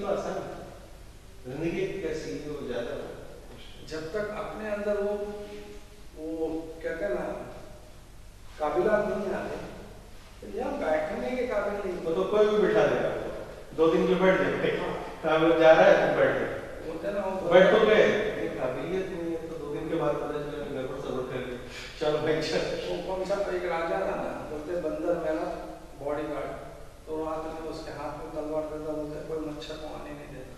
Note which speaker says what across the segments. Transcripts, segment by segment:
Speaker 1: तो आसान है, जिंदगी कैसी हो ज्यादा
Speaker 2: जब तक अपने अंदर वो कहते हैं ना काबिलियत नहीं आ रही, तो यहाँ बैठने के काबिल नहीं।
Speaker 1: वो तो कोई भी बिठा देगा, 2 दिन के बैठ जाए, काम जा रहा है तो बैठ गए,
Speaker 2: बोलते ना
Speaker 1: बैठ तो गए, काबिलियत नहीं है तो 2 दिन के बाद पता चला घर पर सब्र कर लिए, चलो भाई चल।
Speaker 2: वो कौन सा एक राजा था ना, बोलते बंदर मेरा बॉडी गार्ड, तो रात में उसके हाथ में तलवार देता, बोलते कोई मच्छर को आने नहीं देता,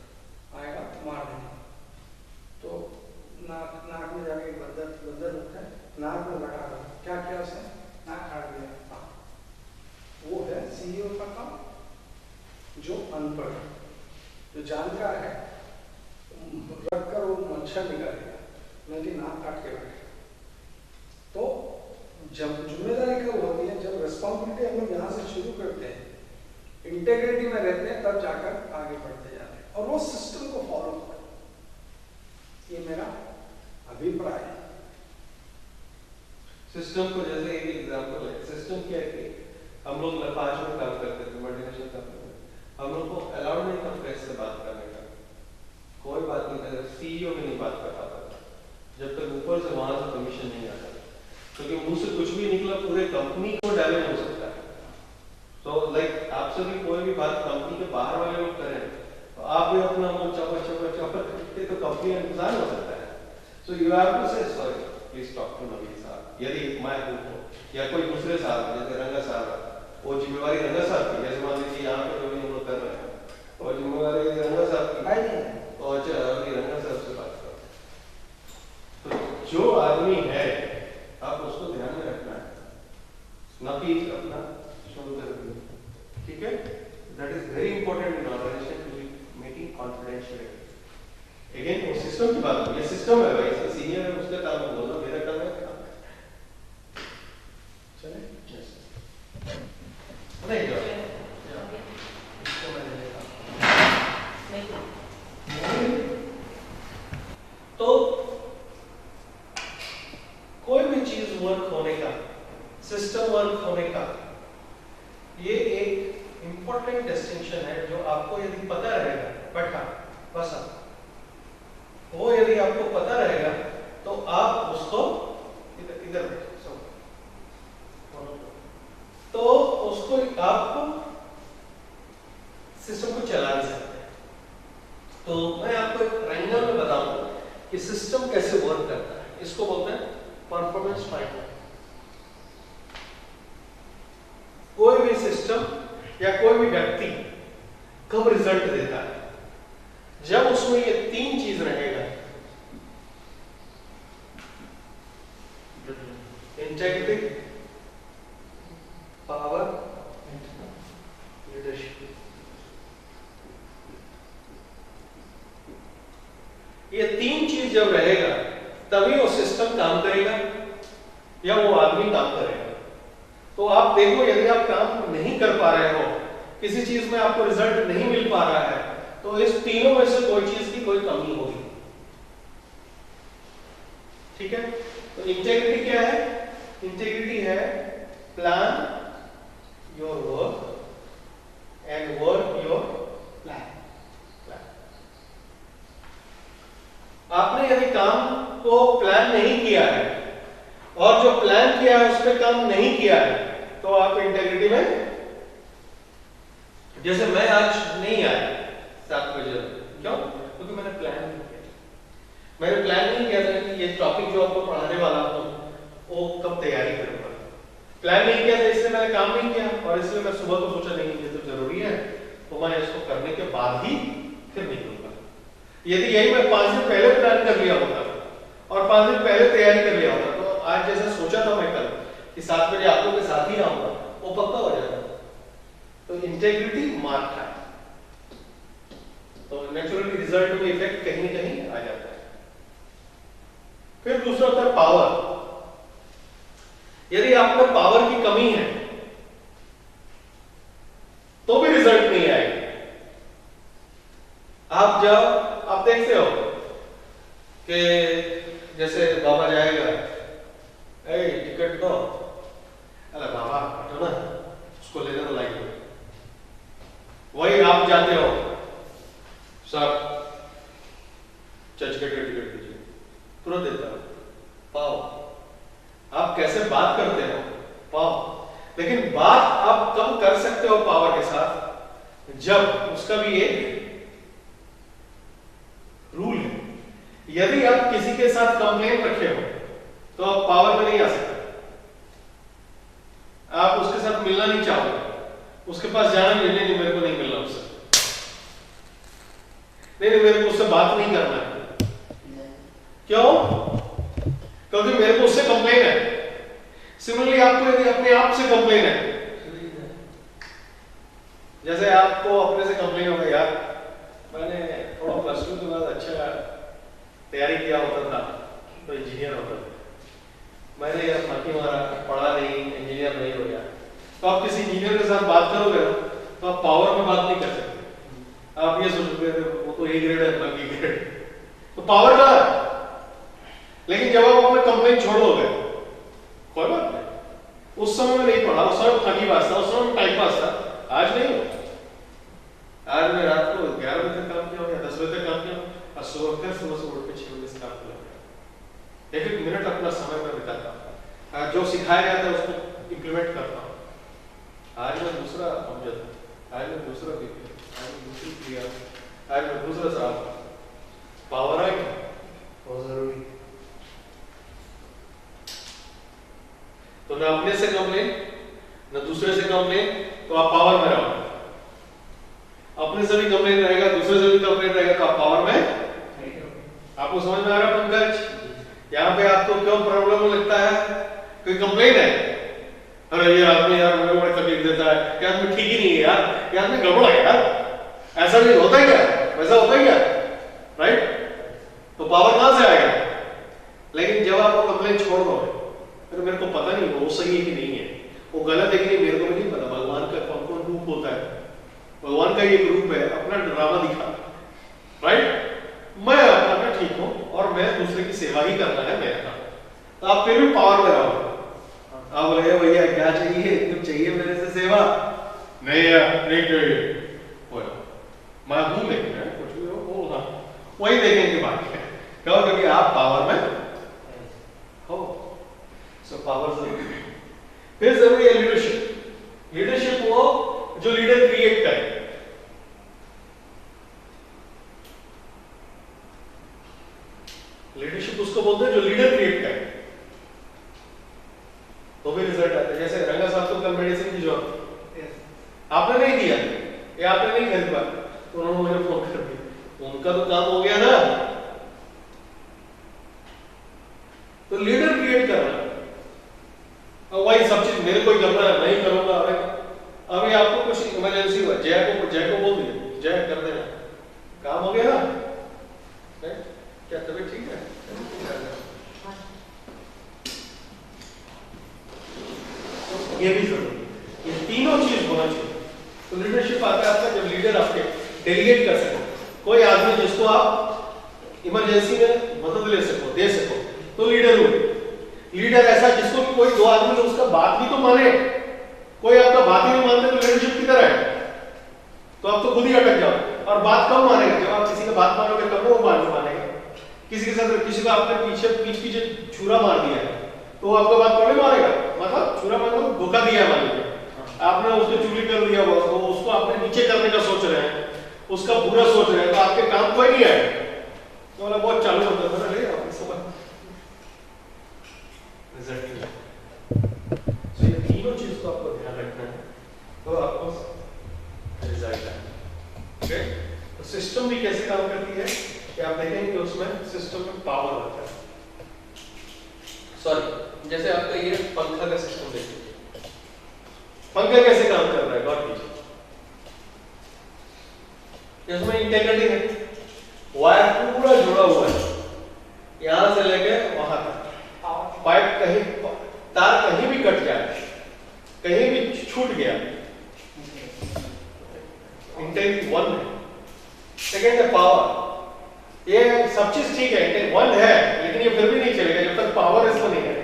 Speaker 2: आएगा तो मार देंगे। तो नाक में जाके बंदर होता है, नाक में लगा रहा, क्या किया उसने, नाक काट दिया। वो है सीईओ का काम, जो अनपढ़, जो जानकार है रखकर वो मच्छर निकालेगा, नहीं नाक काट के रखे। तो जब जिम्मेदारी कब होती है, जब रिस्पॉन्सिबिलिटी हम लोग यहाँ से शुरू करते हैं, इंटेग्रिटी में रहते हैं, तब जाकर आगे बढ़ते जाते हैं और वो सिस्टम को फॉलो करें। ये मेरा अभिप्राय है।
Speaker 1: सिस्टम को जैसे एक एग्जांपल है, सिस्टम क्या है कि हम लोग 5 में काम करते थे मल्टीनेशनल कंपनी में, हम लोग को अलाउड नहीं था प्रेस से बात करने का, कोई बात नहीं था, सीईओ भी नहीं बात कर पाता था जब तक ऊपर से वहां से परमिशन नहीं आता, क्योंकि मुंह से कुछ भी निकला पूरे कंपनी को डैमेज हो सकता है। तो लाइक आपसे भी कोई भी बात कंपनी के बाहर वाले लोग करें तो आप भी अपना मुंह चौपा करके तो कंपनी का नुकसान हो सकता है। सो यू हैव टू से सॉरी प्लीज टॉक टू नवीन साहब, यदि मैं हूँ या कोई दूसरे साहब जैसे रंगा साहब, वो जिम्मेवारी रंगा साहब की, जैसे मान लीजिए यहाँ पे जो भी हम लोग कर रहे हैं और जिम्मेवारी रंगा साहब की, और अभी रंगा साहब से बात करो। तो जो आदमी है आप उसको ध्यान में रखना है, न कि अपना शुरू कर दिया, ठीक है। That is very important in organisation to be making confidential. Again वो सिस्टम की बात है, ये सिस्टम है भाई, इसका सीनियर है उसका काम है बोलना, मेरा काम है काम चले नहीं जो इसको मैंने देखा तो कोई भी चीज वर्क होने का, सिस्टम वर्क होने का, ये एक इंपॉर्टेंट डिस्टिंक्शन है जो आपको यदि पता रहेगा, बैठा बसा वो यदि आपको पता रहेगा तो आप उसको इधर तो उसको आपको सिस्टम को चला नहीं सकते। तो मैं आपको एक रैंडम में बताऊंगा कि सिस्टम कैसे वर्क करता है, इसको बोलते हैं परफॉर्मेंस ट्रायंगल। कोई भी सिस्टम या कोई भी व्यक्ति कब रिजल्ट देता है, जब उसमें ये 3 चीज रहेगा, इंटेग्रिटी, पावर, लीडरशिप। ये 3 चीज जब रहेगा तभी वो सिस्टम काम करेगा या वो आदमी काम करेगा। तो आप देखो यदि आप काम नहीं कर पा रहे हो, किसी चीज में आपको रिजल्ट नहीं मिल पा रहा है, तो इस तीनों में से कोई चीज की कोई कमी होगी, ठीक है। तो इंटेग्रिटी क्या है, इंटेग्रिटी है plan your work and work your plan. आपने यदि काम को प्लान नहीं किया है और जो प्लान किया है उस पर काम नहीं किया है, तो आप इंटेग्रिटी में, जैसे मैं आज नहीं आया 7 बजे, क्यों? क्योंकि मैंने प्लान नहीं किया, मैंने प्लान नहीं किया था कि ये टॉपिक जो आपको पढ़ाने वाला हूं वो कब तैयारी करूंगा, प्लान नहीं किया था, इसलिए मैंने काम नहीं किया, और इसलिए मैं सुबह को सोचा नहीं ये तो जरूरी है तो मैं इसको करने के बाद ही फिर निकलूंगा। यदि यही मैं 5 दिन पहले प्लान कर लिया होता और 5 दिन पहले तैयारी कर लिया होता, तो आज जैसा सोचा था मैं कल कि 7 बजे आप लोगों के साथ ही आऊंगा, वो पक्का हो जाता। तो इंटेग्रिटी मार्क है, तो नेचुरली रिजल्ट में इफेक्ट कहीं न कहीं आ जाता है। फिर दूसरा होता है पावर। यदि आप में पावर की कमी है तो भी रिजल्ट नहीं आएगा। आप जाओ, आप देखते हो कि जैसे बाबा जाएगा, टिकट दो, अरे बाबा हटो ना, उसको ले जाओ लाइन में। वही आप जाते हो, साहब चर्च का टिकट दीजिए, तुरंत देता हूं। पाओ आप कैसे बात करते हो, पाओ। लेकिन बात आप कब कर सकते हो पावर के साथ, जब उसका भी एक रूल है। यदि आप किसी के साथ कंप्लेंट रखे हो तो आप पावर में नहीं आ सकते। आप उसके साथ मिलना नहीं चाहोगे, उसके पास जाना नहीं, नहीं मेरे को नहीं मिलना उससे, नहीं मेरे को उससे बात नहीं करना है। क्यों? क्योंकि मेरे को उससे कंप्लेन है। सिमिलरली आपको यदि अपने आप से कंप्लेन है, जैसे आपको अपने से कंप्लेन होगा, यार मैंने थोड़ा प्लस टू के बाद अच्छा तैयारी किया होता था तो इंजीनियर होता था, मैंने यार फांकी मारा, पढ़ा नहीं, इंजीनियर नहीं हो गया। तो आप किसी इंजीनियर के साथ बात करोगे ना तो आप पावर में बात नहीं कर सकते। आप ये सोचोगे वो तो ए ग्रेड है, बी ग्रेड, तो पावर का है। लेकिन जब आप अपना कंप्लेन छोड़ दोगे, कोई बात नहीं, उस समय में नहीं पढ़ा, उस समय फांकी पास था, उस समय टाइम पास था, आज नहीं हो। आज मैं रात को 11 बजे तक काम किया या 10 बजे तक काम किया, और सुबह से उठ के 6 बजे काम किया। एक मिनट अपना समय में बिताता हूं, जो सिखाया जाता है उसको इंप्लीमेंट करता हूं। आज मैं दूसरा अमजद, आज मैं दूसरा बीपी, आज मैं दूसरी क्रिया, आज मैं दूसरा साहब। पावर है बहुत जरूरी। तो ना अपने से कंप्लेन ना दूसरे से कंप्लेन, तो आप पावर में रहोगे। अपने से भी कंप्लेन रहेगा, दूसरे से भी कंप्लेन रहेगा, तो आप पावर में। आपको समझ में आ रहा है पंकज? यहाँ पे आपको क्यों प्रॉब्लम लगता है? कोई कंप्लेन है, अरे ये आदमी यार मुझे बड़ी तकलीफ देता है, क्या आदमी ठीक ही नहीं है यार, ये आदमी गड़बड़ है यार, ऐसा नहीं होता है क्या, वैसा होता है क्या, राइट? तो पावर कहां से आएगा? लेकिन जब आप कंप्लेन छोड़ दो, फिर मेरे को पता नहीं वो सही है कि नहीं है, वो गलत है कि नहीं, मेरे को नहीं पता। भगवान का कौन कौन रूप होता है, भगवान का एक रूप है, अपना ड्रामा दिखा, राइट? मैं अपना ठीक हूं और मैं दूसरे की सेवा ही करना है मेरा काम, तो आप फिर भी पावर में रहो। आप बोले भैया क्या चाहिए, कुछ चाहिए मेरे से सेवा? नहीं यार नहीं चाहिए, मैं हूं लेकिन कुछ भी हो ना, वही देखेंगे बाकी है। क्यों? क्योंकि आप पावर में हो। सो पावर जरूरी है। फिर जरूरी है लीडरशिप। लीडरशिप वो जो लीडर क्रिएट करे। लीडरशिप उसको बोलते हैं जो लीडर क्रिएट करे, तो भी रिजल्ट आता है। जैसे रंगा साहब को कल मेडिसिन की जॉब आपने नहीं दिया या आपने नहीं खरीदा, तो उन्होंने मुझे फोन कर दिया, उनका तो काम हो गया ना। तो लीडर क्रिएट करना, और वही सब चीज मेरे को ही करना है, नहीं करूंगा। अभी आपको कुछ इमरजेंसी हुआ, जय को बोल दिया, जय कर देना, काम हो गया ना। क्या तबीयत ठीक है? तो ये भी जरूरी, ये तीनों चीज होना चाहिए। तो लीडरशिप आता है आपका जब लीडर आपके डेलीगेट कर सको, कोई आदमी जिसको आप इमरजेंसी में मदद ले सको, दे सको, तो लीडर हो। लीडर ऐसा जिसको भी कोई दो आदमी उसका बात भी तो माने, कोई आपका बात ही नहीं मानते तो लीडरशिप किधर है? तो आप तो खुद ही अटक जाओ। और बात कब मानेगा? जब आप किसी का बात मानोगे तब वो बात मानेगा। किसी के साथ किसी को आपने पीछे छुरा मार दिया है तो वो आपका बात कौन मारेगा? मतलब छुरा मार दो, धोखा दिया मान लीजिए, आपने उसको चुगली कर दिया, उसको आपने नीचे करने का सोच रहे हैं, उसका बुरा सोच रहे हैं, तो आपके काम कोई नहीं है। तो वाला बहुत चालू होता था ना, आपने समझ रिजल्ट नहीं है। तो ये तीनों चीज को आपको ध्यान रखना है, तो आपको रिजल्ट है। ओके, तो सिस्टम भी कैसे काम करती है कि आप देखेंगे कि उसमें सिस्टम में पावर होता है। सॉरी, जैसे आपका ये पंखा का सिस्टम देखिए, पंखा कैसे काम कर रहा है, गौर कीजिए। इसमें इंटीग्रिटी है, वायर पूरा जुड़ा हुआ है, यहां से लेके वहां तक। पाइप कहीं, तार कहीं भी कट जाए, कहीं भी छूट गया, इंटीग्रिटी 1 है। सेकेंड है पावर, ये सब चीज ठीक है, 1 है, लेकिन ये फिर भी नहीं चलेगा जब तक पावर इसमें नहीं है।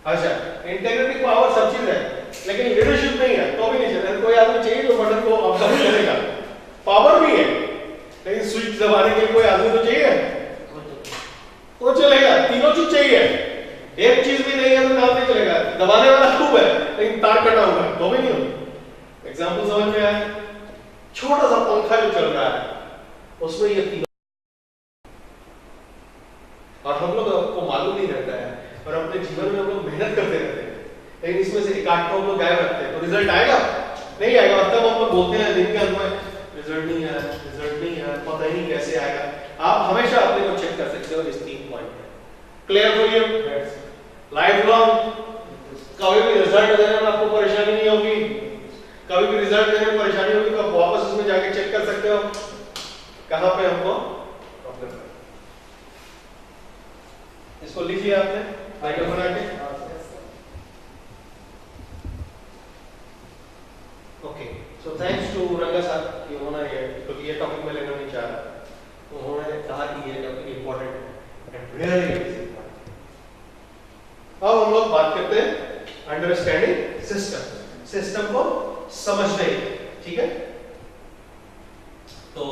Speaker 1: अच्छा, इंटीग्रिटी पावर सब चीज है, लेकिन लीडरशिप नहीं है तो भी नहीं चलेगा। कोई आदमी चाहिए जो बटन को ऑब्जर्व करेगा, पावर भी है
Speaker 3: दबाने के लिए कोई आदमी तो चाहिए, वो चलेगा, तीनों चीज चाहिए, एक चीज भी नहीं है तो काम नहीं चलेगा। दबाने वाला खूब है लेकिन तार कटा हुआ है तो भी नहीं होगा। एग्जाम्पल समझ में आया? छोटा सा पंखा जो चल रहा है उसमें ये तीनों, और हम लोग को मालूम नहीं रहता है और अपने जीवन में हम लोग मेहनत करते रहते हैं, लेकिन इसमें से एक आध को हम लोग गायब रखते हैं तो रिजल्ट आएगा नहीं आएगा। और तब हम लोग बोलते हैं दिन के अंत में रिजल्ट नहीं आया, रिजल्ट नहीं आया, पता ही नहीं कैसे आएगा। आप हमेशा अपने को चेक कर सकते हो इस 3 पॉइंट पे। Clear for you? Life long कभी भी रिजल्ट देने में आपको परेशानी नहीं होगी, कभी भी रिजल्ट देने में परेशानी होगी तो आप वापस उसमें जाके चेक कर सकते हो कहां पे हमको प्रॉब्लम है। इसको लिख लिया आपने आगे बना के? ओके, सो थैंक्स टू रंगा साहब कि उन्होंने क्योंकि ये टॉपिक में लेना नहीं चाह रहा, तो उन्होंने कहा कि ये टॉपिक इंपॉर्टेंट है एंड रियली इम्पोर्टेंट। अब हम लोग बात करते हैं अंडरस्टैंडिंग सिस्टम, सिस्टम को समझने की, ठीक है? तो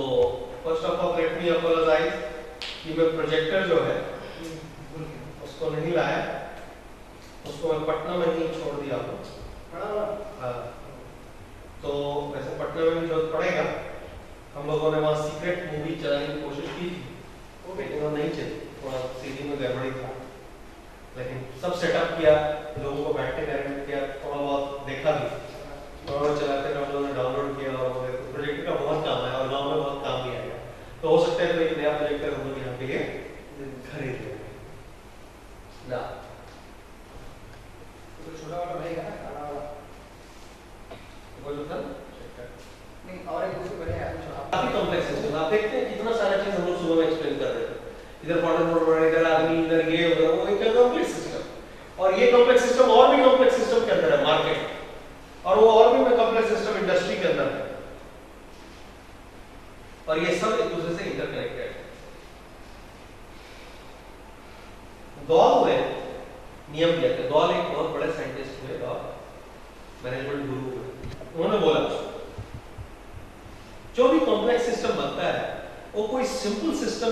Speaker 3: first of all let me apologise कि मैं प्रोजेक्टर जो है उसको नहीं लाया, उसको मैं पटना में ही छोड़ दिया हूँ। तो वैसे पटना में भी जरूरत पड़ेगा, हम लोगों ने वहाँ सीक्रेट मूवी चलाने की कोशिश की थी लेकिन वो नहीं चली, थोड़ा सीडी में गड़बड़ी था, लेकिन सब सेटअप किया, लोगों को बैठने का अरेंज किया, थोड़ा बहुत देखा भी, थोड़ा चलाते हम लोगों ने डाउनलोड किया और प्रोजेक्टर का बहुत काम है और गाँव में बहुत काम भी आएगा। तो हो सकता है तो एक नया प्रोजेक्टर हम लोग यहाँ पे खरीद लें ना,
Speaker 2: तो छोटा वाला रहेगा ना, काला वाला
Speaker 3: वो जो था
Speaker 2: नहीं, और एक दूसरी बढ़िया है
Speaker 3: काफी कॉम्प्लेक्स सिस्टम। आप देखते हैं कितना सारा चीज हम लोग सुबह में एक्सप्लेन कर रहे थे, इधर मॉडल मोड, इधर आदमी, इधर ये उधर वो, एक कॉम्प्लेक्स सिस्टम। और ये कॉम्प्लेक्स सिस्टम और भी कॉम्प्लेक्स सिस्टम के अंदर है मार्केट, और वो और भी कॉम्प्लेक्स सिस्टम इंडस्ट्री के अंदर है, और ये सब एक दूसरे से इंटरकनेक्टेड है। गॉल ने नियम दिया था, गॉल एक बहुत बड़े साइंटिस्ट हुए और मैनेजमेंट गुरु हुए, उन्होंने बोला जो भी कॉम्प्लेक्स सिस्टम बनता है वो कोई सिंपल सिस्टम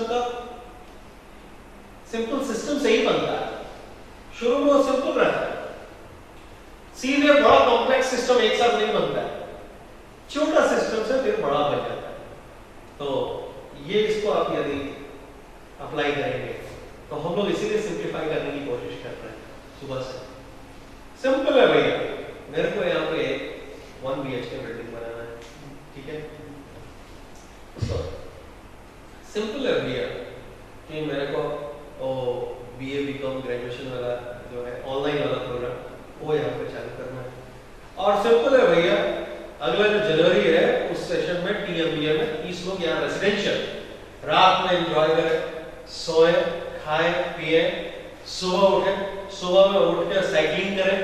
Speaker 3: से ही बनता है। शुरू में वो सिंपल रहता है, सीधे बड़ा कॉम्प्लेक्स सिस्टम एक साथ नहीं बनता है, छोटा सिस्टम से फिर बड़ा बन जाता है। तो ये इसको आप यदि अप्लाई करेंगे तो हम लोग इसीलिए सिंप्लीफाई करने की कोशिश कर रहे हैं सुबह से। सिंपल है भैया, मेरे को यहाँ पे 1 BHK बिल्डिंग बनाना है, ठीक है? सिंपल है भैया कि मेरे को BA BCom ग्रेजुएशन वाला जो है ऑनलाइन वाला प्रोग्राम वो यहाँ पे चालू करना है, और सिंपल है भैया अगला जो जनवरी है उस सेशन में TMBA में 30 लोग यहाँ रेसिडेंशियल रात में एंजॉय करें, सोए खाए पिए, सुबह में उठ के साइकिलिंग करें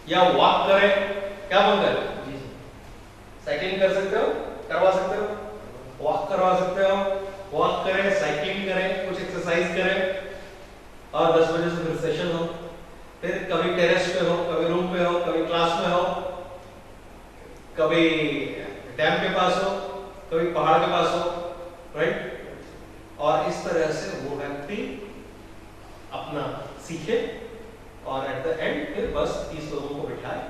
Speaker 3: या वॉक करें। क्या बोलते हैं? साइकिलिंग कर सकते हो, करवा सकते हो, वॉक करवा सकते हो, वॉक करें, साइकिलिंग करें, कुछ एक्सरसाइज करें, और 10 बजे से फिर सेशन हो, फिर कभी टेरेस पे हो, कभी रूम पे हो, कभी क्लास में हो, कभी डैम के पास हो, कभी पहाड़ के पास हो, राइट? और इस तरह से वो व्यक्ति अपना सीखे और एट द एंड फिर बस 30 लोगों को बिठाए,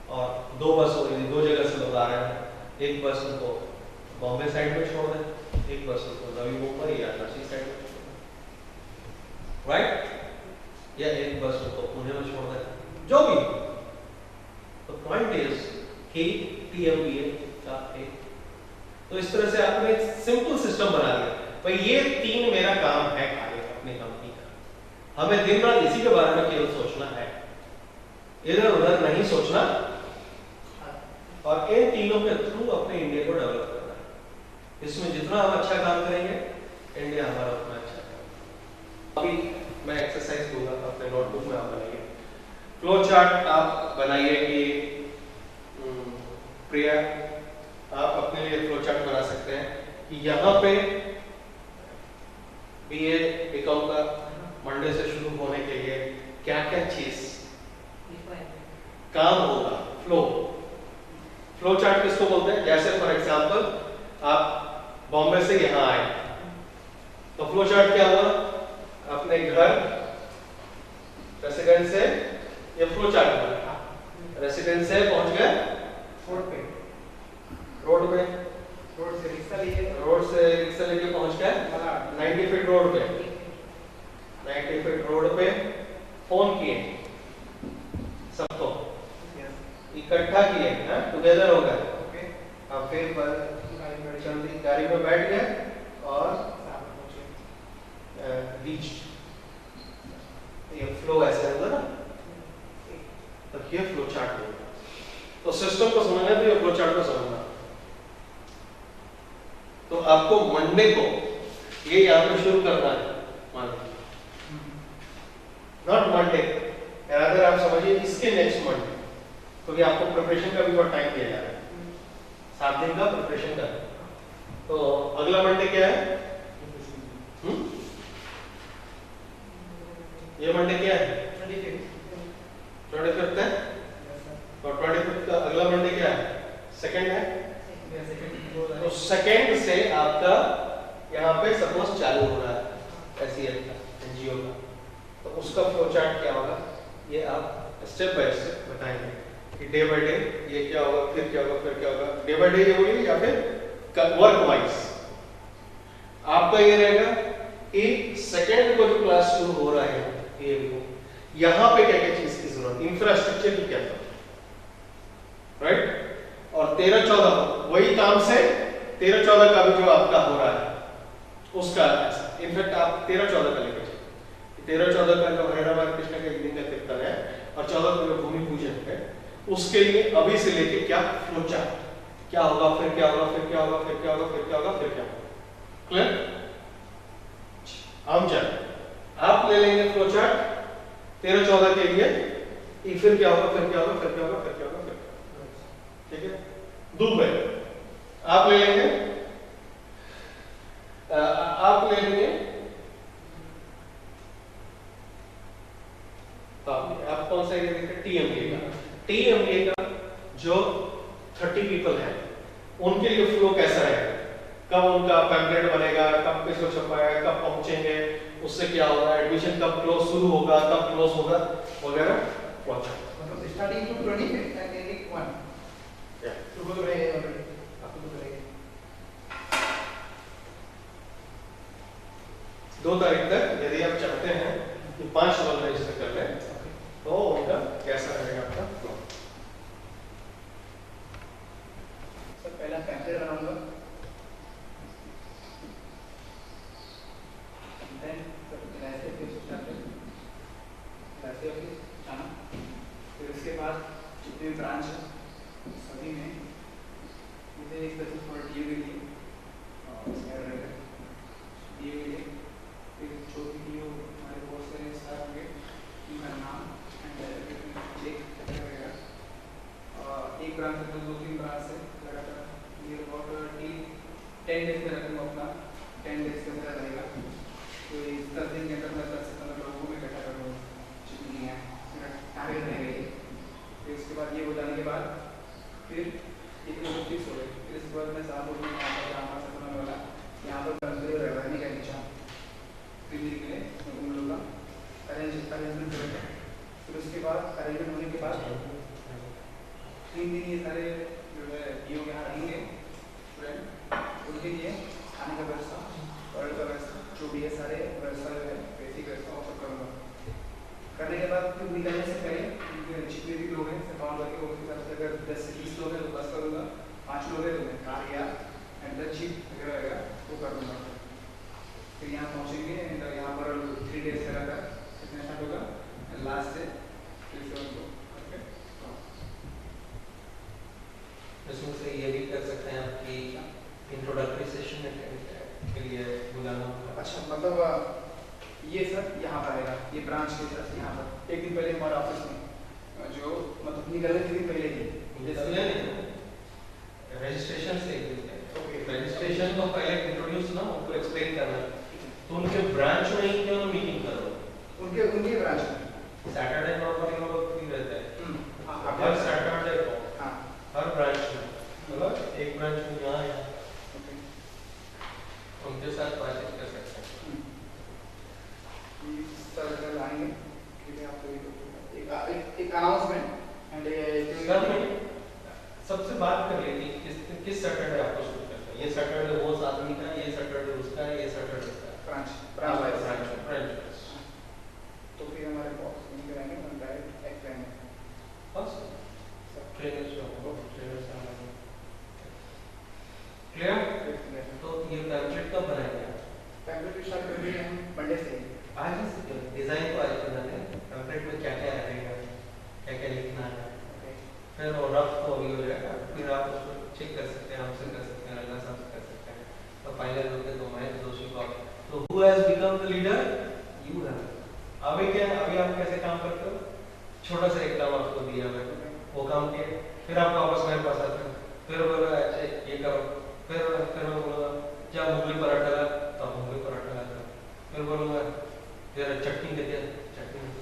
Speaker 3: और 2 बस हो, 2 जगह से लोग आ रहे हैं, एक बस उनको बॉम्बे साइड में छोड़ दें, एक बस उनको नवी मुंबई या नासिक साइड में, राइट? या एक बस उनको पुणे में छोड़ दें, जो भी। तो पॉइंट इज कि TMBA का एक, तो इस तरह से आपने एक सिंपल सिस्टम बना दिया भाई, ये 3 मेरा काम है आगे अपनी कंपनी का। हमें दिन रात इसी के बारे में केवल सोचना है, इधर उधर नहीं सोचना, और इन तीनों के थ्रू अपने इंडिया को डेवलप करना है। इसमें जितना हम अच्छा काम करेंगे इंडिया हमारा उतना अच्छा करेगा। अभी मैं एक्सरसाइज दूंगा, अपने नोटबुक में आप बनाइए, फ्लो चार्ट आप बनाइए कि प्रिया आप अपने लिए फ्लो चार्ट बना सकते हैं कि यहाँ पे BA BCom का मंडे से शुरू होने के लिए क्या क्या चीज काम होगा। फ्लो चार्ट किसको बोलते हैं? जैसे फॉर एग्जांपल आप बॉम्बे से यहाँ आए तो फ्लो चार्ट क्या हुआ, अपने घर रेसिडेंस से ये फ्लो चार्ट हुआ, रेसिडेंस से पहुंच गए
Speaker 2: रोड पे,
Speaker 3: रोड पे,
Speaker 2: रोड से रिक्शा लिए,
Speaker 3: रोड से रिक्शा लेके पहुंच गए 90 फीट रोड पे, 90 फीट रोड पे फोन किए सबको, इकट्ठा किए, टुगेदर हो गए, अब फिर जल्दी गाड़ी में बैठ गए और रीच, ये फ्लो ऐसे होगा ना, तो ये फ्लो चार्ट होगा। तो सिस्टम को समझना है तो ये फ्लो चार्ट को समझना। तो आपको मंडे को ये यहाँ पे शुरू करना है, मान नॉट मंडे, अगर आप समझिए इसके नेक्स्ट मंडे, क्योंकि आपको प्रिपरेशन का भी बहुत टाइम दिया जा रहा है, 7 दिन का प्रिपरेशन का। तो अगला मंडे क्या है? ये मंडे क्या है? 25th है, और 25th का अगला मंडे क्या है? सेकंड है। तो सेकंड से आपका यहाँ पे सपोज चालू हो रहा है एसईएल का, एनजीओ का, तो उसका फ्लो चार्ट क्या होगा, ये आप स्टेप बाय स्टेप बताएंगे कि डे बाय डे ये क्या होगा, फिर क्या होगा, फिर क्या होगा, डे बाय डे ये बोलिए या फिर वर्क वाइज। आपका ये रहेगा कि सेकंड को जो क्लास शुरू हो रहा है ये यहाँ पे क्या क्या चीज की जरूरत, इंफ्रास्ट्रक्चर की क्या जरूरत, राइट। और 13-14 वही काम से 13-14 का भी जो आपका हो रहा है उसका ऐसा, इनफैक्ट आप 13-14 का लेके चलिए, 13-14 का जो हैदराबाद कृष्ण का एक दिन का कीर्तन है और 14 को जो भूमि पूजन है, उसके लिए अभी से लेके क्या फ्लो चार्ट, क्या होगा, फिर क्या होगा, फिर क्या होगा, फिर क्या होगा, फिर क्या होगा, फिर क्या होगा, क्लियर। हम चल आप ले लेंगे फ्लो चार्ट 13-14 के लिए, फिर क्या होगा, फिर क्या होगा, फिर क्या होगा, फिर क्या होगा, फिर क्या होगा, ठीक है। दुबई आप ले लेंगे, आप ले लेंगे, आप कौन सा एरिया देखें, टीएमए का, टीएमए का जो 30 पीपल है उनके लिए फ्लो कैसा रहेगा, कब उनका पैम्पलेट बनेगा, कब किसको छपाएगा, कब पहुंचेंगे, उससे क्या होगा, एडमिशन कब क्लोज शुरू होगा, कब क्लोज होगा वगैरह,
Speaker 2: मतलब स्टार्टिंग टू 20 एंड एंडिंग 1 तो बोल रहे हैं ऑलरेडी आपको बोल रहे हैं
Speaker 3: 2 तारीख तक यदि आप चाहते हैं कि 5 लोग रजिस्टर कर लें तो उनका कैसा रहेगा आपका फ्लो।
Speaker 2: सर पहला पैम्पलेट बनाऊंगा, देन ऐसे फिर ऐसे ऑफिस जाना, फिर उसके बाद जितने भी ब्रांच है सभी में मुझे एक तरह थोड़ा डीओ के लिए डीओ के लिए फिर जो भी डीओ हमारे कोर्स से स्टार्ट होंगे उनका नाम एंड चेक करेगा, एक ब्रांच से 2-3 ब्रांच से लगातार ये अबाउट 10 डेज में रखूँगा अपना, 10 डेज के अंदर रहेगा। तो इस 10 दिन के अंदर मैं 10 से 15 लोगों को इकट्ठा कर लूँगा जितनी है टारगेट रहेगा। फिर उसके बाद ये हो जाने के बाद फिर एक लोग फिक्स हो गए, फिर इसके बाद मैं साहब बोलूँ वाला यहाँ पर रहने का नीचा फिर के लिए उन लोगों का अरेंजमेंट करेगा। फिर उसके बाद अरेंजमेंट होने के बाद 3 दिन ये सारे जो है डीओ के यहाँ रहेंगे स्टूडेंट, उनके लिए खाने का व्यवस्था, टॉयलेट का व्यवस्था, जो भी है सारे व्यवस्था जो है बेसिक व्यवस्था ऑफर करूँगा। करने के बाद फिर निकलने से पहले जितने भी लोग हैं काउंट करके उसके हिसाब से अगर 10 से 20 लोग हैं तो बस करूँगा, 5 लोग हैं तो मैं कार या एंटरशिप वगैरह रहेगा वो कर दूँगा। फिर यहाँ पहुँचेंगे एंड यहाँ पर 3 डेज का कितना स्टार्ट होगा लास्ट से फिर 7 को, ओके।
Speaker 3: इसमें से ये भी कर सकते हैं आपकी इंट्रोडक्टरी सेशन के लिए बुलाना।
Speaker 2: अच्छा मतलब ये सर यहाँ पर आएगा, ये ब्रांच के तरफ से यहाँ पर एक दिन पहले हमारे ऑफिस में जो मतलब निकलने के दिन पहले ही
Speaker 3: रजिस्ट्रेशन से रजिस्ट्रेशन को पहले इंट्रोड्यूस ना उनको एक्सप्लेन करना, तो उनके ब्रांच में ही क्यों मीटिंग करो,
Speaker 2: उनके ब्रांच में
Speaker 3: सैटरडे नॉर्मली वो लोग फ्री रहते हैं, हर सैटरडे को हर ब्रांच में, मतलब एक ब्रांच में यहाँ है, उनके साथ बातचीत कर सकते हैं।
Speaker 2: इस तरह से लाएंगे कि मैं आपको एक अनाउंसमेंट एंड
Speaker 3: सबसे बात कर लेंगे किस सैटरडे आपको शूट करना है। ये सैटरडे वो आदमी का, ये सैटरडे उसका, ये सैटरडे उसका। ब्रांच
Speaker 2: तो फिर हमारे बॉस नहीं कराएंगे, हम डायरेक्ट एक्सप्लेन
Speaker 3: बस ट्रेनर्स को ट्रेनर्स आएंगे। क्लियर? तो ये पैम्फलेट कब बनाएंगे?
Speaker 2: पैम्फलेट स्टार्ट कर दिए हम मंडे से।
Speaker 3: आज ही डिजाइन को आज बनाते हैं। पैम्फलेट में क्या क्या रहेगा, क्या क्या लिखना है, फिर वो रफ तो अभी हो जाएगा, फिर आप उसको चेक कर सकते हैं, हमसे कर सकते हैं, अल्लाह साहब से कर सकते हैं। तो फाइनल होते तो मैं दोषी को आप, तो who has become the leader? You have. अभी क्या, अभी आप कैसे काम करते हो? छोटा सा एक काम आपको दिया मैंने, वो काम किया, फिर आप वापस मेरे पास आते हो, फिर बोला अच्छा ये करो, फिर मैं बोलूँगा क्या मूंगली पराठा ला, तो मूंगली पराठा ला करो, फिर बोलूँगा जरा चटनी दे दिया, चटनी दे।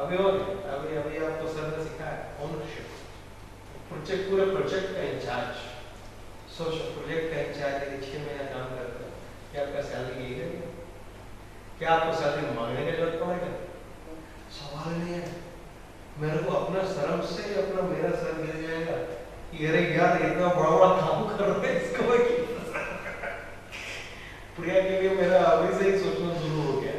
Speaker 3: अभी हो गया, अभी आपको सर ने सिखाया ओनरशिप, प्रोजेक्ट, पूरे प्रोजेक्ट का इंचार्ज। सोचो प्रोजेक्ट का इंचार्ज है, 6 महीना काम करता है, क्या आपका सैलरी यही रहेगा? क्या आपको सैलरी मांगने की जरूरत पड़ेगा? सवाल नहीं है। मेरे को अपना शर्म से अपना मेरा सर गिर जाएगा कि अरे यार इतना बड़ा काम कर रहे हैं, इसको मैं प्रिया के लिए मेरा अभी से ही सोचना शुरू हो गया,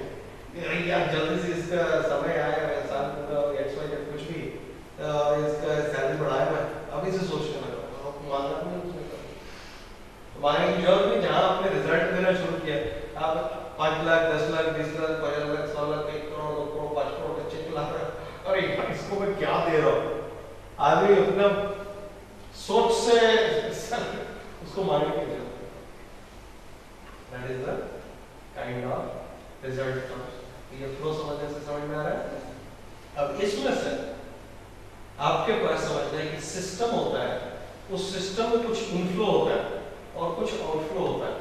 Speaker 3: अरे यार जल्दी से इसका समय आया, साल पूरा XYZ कुछ भी इसका सैलरी बढ़ाया, मैं अभी से सोचने लगा, मानना नहीं उसमें करो। हमारे जॉब में जहाँ आपने रिजल्ट देना शुरू किया, आप 5 लाख 10 लाख 20 लाख 50 लाख 100 लाख 1 करोड़ 2 करोड़ 5 करोड़ का चेक ला रहा है, अरे यार इसको मैं क्या दे रहा हूँ? आदमी अपना सोच से उसको मानने की जरूरत है। That is the kind of result comes. ये फ्लो समझने से समझ में आ रहा है? अब इसमें से आपके पास समझना है कि सिस्टम होता है, उस सिस्टम में कुछ इनफ्लो होता है और कुछ आउटफ्लो होता है।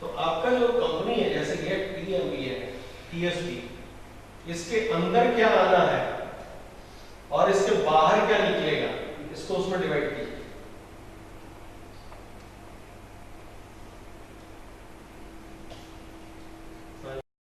Speaker 3: तो आपका जो कंपनी है, जैसे कि PMB है, TSP, इसके अंदर क्या आना है और इसके बाहर क्या निकलेगा, इसको उसमें डिवाइड